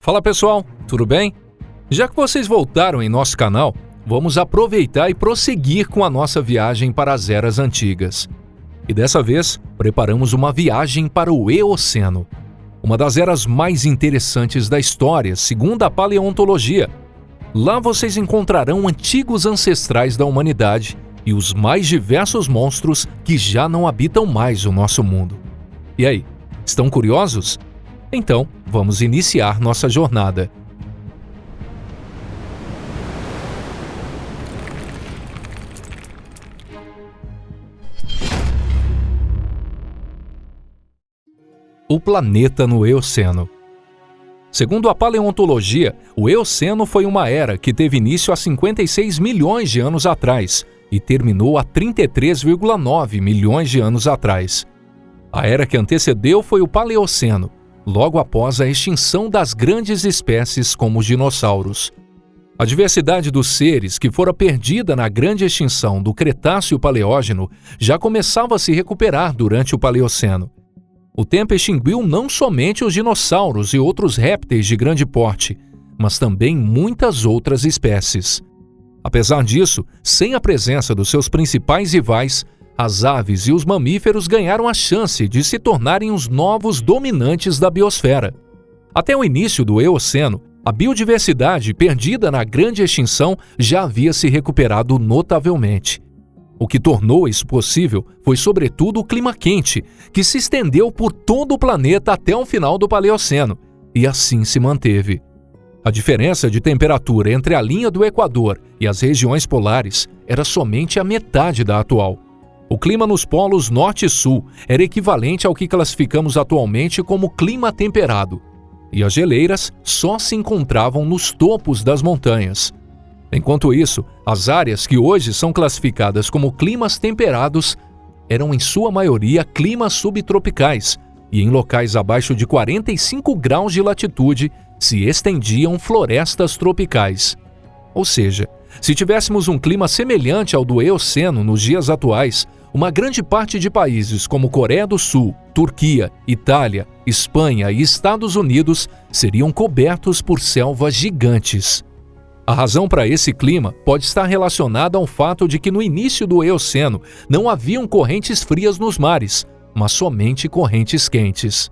Fala pessoal, tudo bem? Já que vocês voltaram em nosso canal, vamos aproveitar e prosseguir com a nossa viagem para as eras antigas. E dessa vez, preparamos uma viagem para o Eoceno, uma das eras mais interessantes da história, segundo a paleontologia. Lá vocês encontrarão antigos ancestrais da humanidade e os mais diversos monstros que já não habitam mais o nosso mundo. E aí, estão curiosos? Então, vamos iniciar nossa jornada. O planeta no Eoceno. Segundo a paleontologia, o Eoceno foi uma era que teve início há 56 milhões de anos atrás e terminou há 33,9 milhões de anos atrás. A era que antecedeu foi o Paleoceno, logo após a extinção das grandes espécies como os dinossauros. A diversidade dos seres que fora perdida na grande extinção do Cretáceo Paleógeno já começava a se recuperar durante o Paleoceno. O tempo extinguiu não somente os dinossauros e outros répteis de grande porte, mas também muitas outras espécies. Apesar disso, sem a presença dos seus principais rivais, as aves e os mamíferos ganharam a chance de se tornarem os novos dominantes da biosfera. Até o início do Eoceno, a biodiversidade perdida na grande extinção já havia se recuperado notavelmente. O que tornou isso possível foi sobretudo o clima quente, que se estendeu por todo o planeta até o final do Paleoceno, e assim se manteve. A diferença de temperatura entre a linha do Equador e as regiões polares era somente a metade da atual. O clima nos polos norte e sul era equivalente ao que classificamos atualmente como clima temperado, e as geleiras só se encontravam nos topos das montanhas. Enquanto isso, as áreas que hoje são classificadas como climas temperados eram em sua maioria climas subtropicais, e em locais abaixo de 45 graus de latitude se estendiam florestas tropicais. Ou seja, se tivéssemos um clima semelhante ao do Eoceno nos dias atuais, uma grande parte de países como Coreia do Sul, Turquia, Itália, Espanha e Estados Unidos seriam cobertos por selvas gigantes. A razão para esse clima pode estar relacionada ao fato de que no início do Eoceno não haviam correntes frias nos mares, mas somente correntes quentes.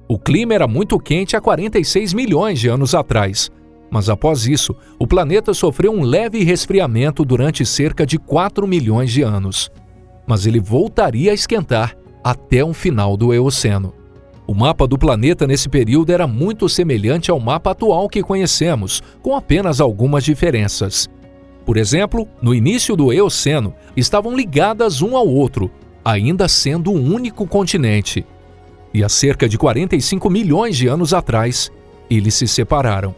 O clima era muito quente há 46 milhões de anos atrás, mas após isso, o planeta sofreu um leve resfriamento durante cerca de 4 milhões de anos. Mas ele voltaria a esquentar até o final do Eoceno. O mapa do planeta nesse período era muito semelhante ao mapa atual que conhecemos, com apenas algumas diferenças. Por exemplo, no início do Eoceno, estavam ligadas um ao outro, ainda sendo um único continente. E há cerca de 45 milhões de anos atrás, eles se separaram.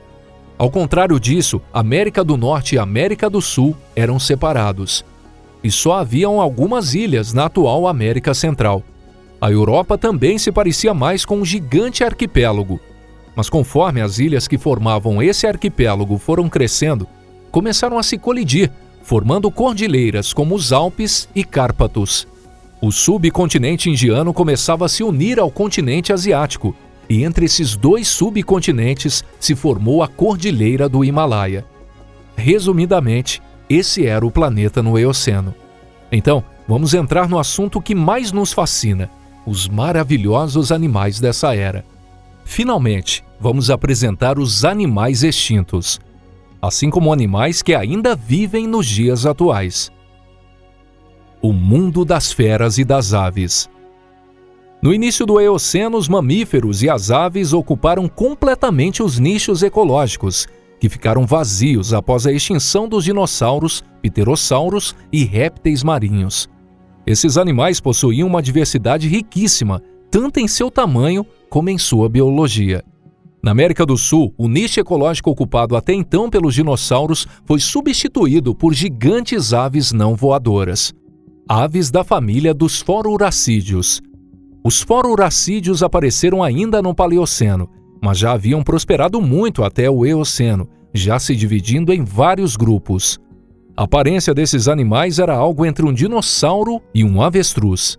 Ao contrário disso, América do Norte e América do Sul eram separados. E só haviam algumas ilhas na atual América Central. A Europa também se parecia mais com um gigante arquipélago. Mas conforme as ilhas que formavam esse arquipélago foram crescendo, começaram a se colidir, formando cordilheiras como os Alpes e Cárpatos. O subcontinente indiano começava a se unir ao continente asiático, e entre esses dois subcontinentes se formou a Cordilheira do Himalaia. Resumidamente, esse era o planeta no Eoceno. Então, vamos entrar no assunto que mais nos fascina, os maravilhosos animais dessa era. Finalmente, vamos apresentar os animais extintos, assim como animais que ainda vivem nos dias atuais. O mundo das feras e das aves. No início do Eoceno, os mamíferos e as aves ocuparam completamente os nichos ecológicos, que ficaram vazios após a extinção dos dinossauros, pterossauros e répteis marinhos. Esses animais possuíam uma diversidade riquíssima, tanto em seu tamanho como em sua biologia. Na América do Sul, o nicho ecológico ocupado até então pelos dinossauros foi substituído por gigantes aves não voadoras. Aves da família dos foruracídeos. Os foruracídeos apareceram ainda no Paleoceno, mas já haviam prosperado muito até o Eoceno, já se dividindo em vários grupos. A aparência desses animais era algo entre um dinossauro e um avestruz.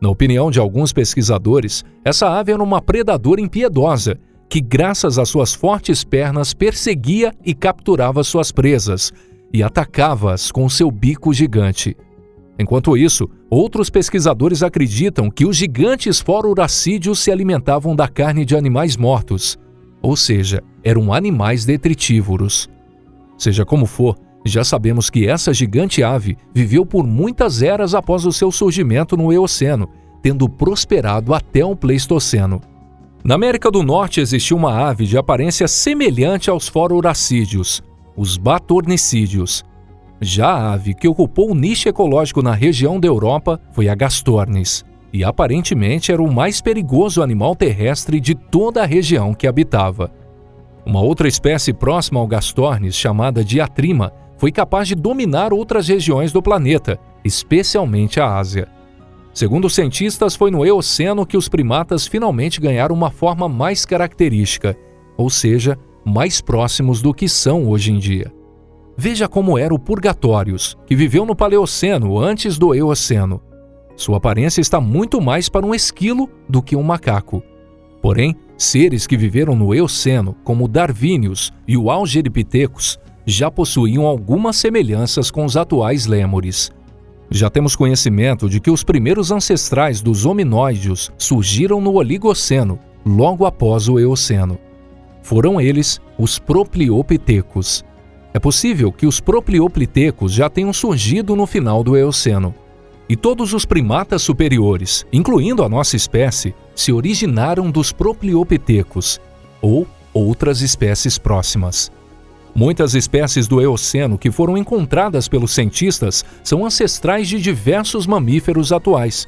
Na opinião de alguns pesquisadores, essa ave era uma predadora impiedosa, que, graças às suas fortes pernas, perseguia e capturava suas presas e atacava-as com seu bico gigante. Enquanto isso, outros pesquisadores acreditam que os gigantes foruracídeos se alimentavam da carne de animais mortos, ou seja, eram animais detritívoros. Seja como for, já sabemos que essa gigante ave viveu por muitas eras após o seu surgimento no Eoceno, tendo prosperado até o Pleistoceno. Na América do Norte existiu uma ave de aparência semelhante aos foruracídeos, os batornicídeos. Já a ave que ocupou o nicho ecológico na região da Europa foi a Gastornis, e aparentemente era o mais perigoso animal terrestre de toda a região que habitava. Uma outra espécie próxima ao Gastornis, chamada Diatrima, foi capaz de dominar outras regiões do planeta, especialmente a Ásia. Segundo os cientistas, foi no Eoceno que os primatas finalmente ganharam uma forma mais característica, ou seja, mais próximos do que são hoje em dia. Veja como era o Purgatórios, que viveu no Paleoceno antes do Eoceno. Sua aparência está muito mais para um esquilo do que um macaco. Porém, seres que viveram no Eoceno, como o Darwinius e o Australopithecus, já possuíam algumas semelhanças com os atuais lêmures. Já temos conhecimento de que os primeiros ancestrais dos hominóideos surgiram no Oligoceno, logo após o Eoceno. Foram eles os Propliopithecus. É possível que os Propliopithecus já tenham surgido no final do Eoceno. E todos os primatas superiores, incluindo a nossa espécie, se originaram dos Propliopithecus, ou outras espécies próximas. Muitas espécies do Eoceno que foram encontradas pelos cientistas são ancestrais de diversos mamíferos atuais.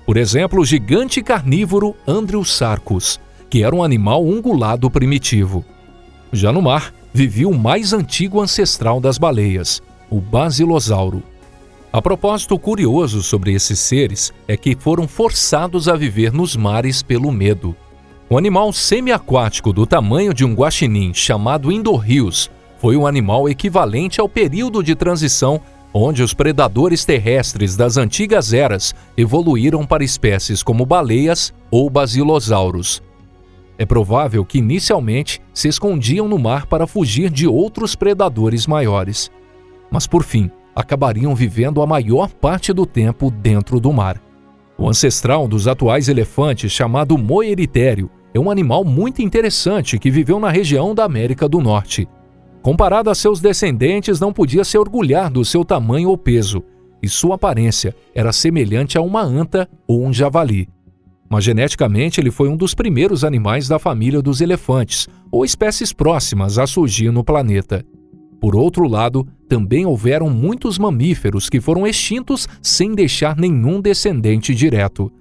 Por exemplo, o gigante carnívoro Andriosarcus, que era um animal ungulado primitivo. Já no mar, vivia o mais antigo ancestral das baleias, o Basilosauro. A propósito curioso sobre esses seres é que foram forçados a viver nos mares pelo medo. Um animal semiaquático do tamanho de um guaxinim, chamado Indorrius, foi um animal equivalente ao período de transição onde os predadores terrestres das antigas eras evoluíram para espécies como baleias ou basilosauros. É provável que inicialmente se escondiam no mar para fugir de outros predadores maiores, mas por fim acabariam vivendo a maior parte do tempo dentro do mar. O ancestral dos atuais elefantes, chamado Moeritério, é um animal muito interessante que viveu na região da América do Norte. Comparado a seus descendentes, não podia se orgulhar do seu tamanho ou peso, e sua aparência era semelhante a uma anta ou um javali. Mas geneticamente ele foi um dos primeiros animais da família dos elefantes, ou espécies próximas a surgir no planeta. Por outro lado, também houveram muitos mamíferos que foram extintos sem deixar nenhum descendente direto.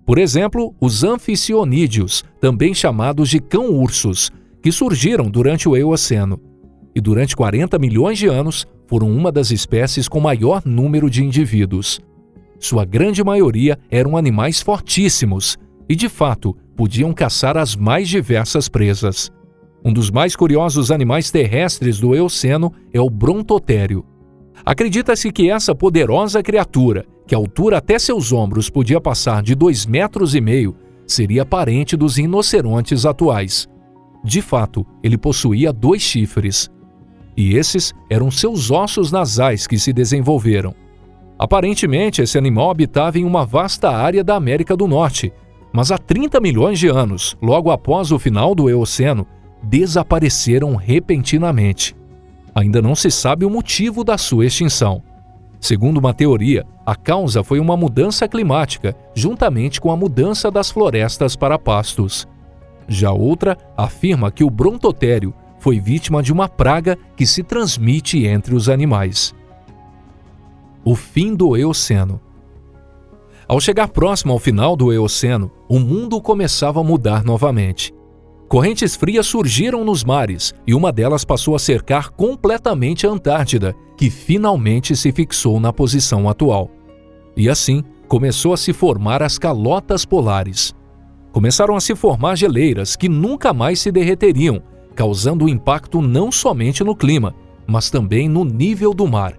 Por exemplo, os anficionídeos, também chamados de cão-ursos, que surgiram durante o Eoceno. E durante 40 milhões de anos foram uma das espécies com maior número de indivíduos. Sua grande maioria eram animais fortíssimos e, de fato, podiam caçar as mais diversas presas. Um dos mais curiosos animais terrestres do Eoceno é o Brontotério. Acredita-se que essa poderosa criatura, que a altura até seus ombros podia passar de 2,5 metros, seria parente dos rinocerontes atuais. De fato, ele possuía 2 chifres. E esses eram seus ossos nasais que se desenvolveram. Aparentemente, esse animal habitava em uma vasta área da América do Norte, mas há 30 milhões de anos, logo após o final do Eoceno, desapareceram repentinamente. Ainda não se sabe o motivo da sua extinção. Segundo uma teoria, a causa foi uma mudança climática, juntamente com a mudança das florestas para pastos. Já outra afirma que o Brontotério foi vítima de uma praga que se transmite entre os animais. O fim do Eoceno. Ao chegar próximo ao final do Eoceno, o mundo começava a mudar novamente. Correntes frias surgiram nos mares e uma delas passou a cercar completamente a Antártida, que finalmente se fixou na posição atual. E assim, começou a se formar as calotas polares. Começaram a se formar geleiras que nunca mais se derreteriam, causando impacto não somente no clima, mas também no nível do mar.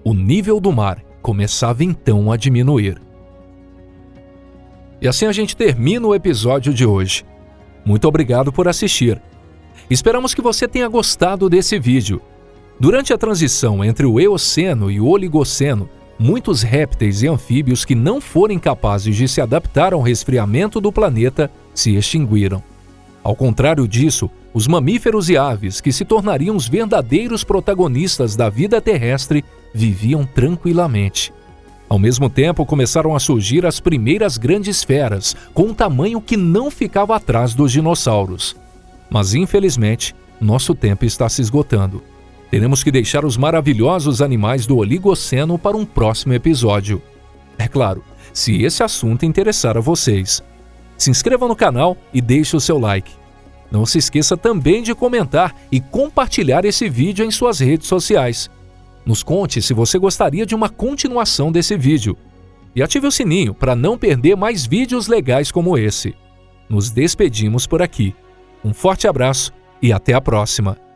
O nível do mar começava então a diminuir. E assim a gente termina o episódio de hoje. Muito obrigado por assistir. Esperamos que você tenha gostado desse vídeo. Durante a transição entre o Eoceno e o Oligoceno, muitos répteis e anfíbios que não forem capazes de se adaptar ao resfriamento do planeta se extinguiram. Ao contrário disso, os mamíferos e aves, que se tornariam os verdadeiros protagonistas da vida terrestre, viviam tranquilamente. Ao mesmo tempo, começaram a surgir as primeiras grandes feras, com um tamanho que não ficava atrás dos dinossauros. Mas, infelizmente, nosso tempo está se esgotando. Teremos que deixar os maravilhosos animais do Oligoceno para um próximo episódio. É claro, se esse assunto interessar a vocês. Se inscreva no canal e deixe o seu like. Não se esqueça também de comentar e compartilhar esse vídeo em suas redes sociais. Nos conte se você gostaria de uma continuação desse vídeo. E ative o sininho para não perder mais vídeos legais como esse. Nos despedimos por aqui. Um forte abraço e até a próxima!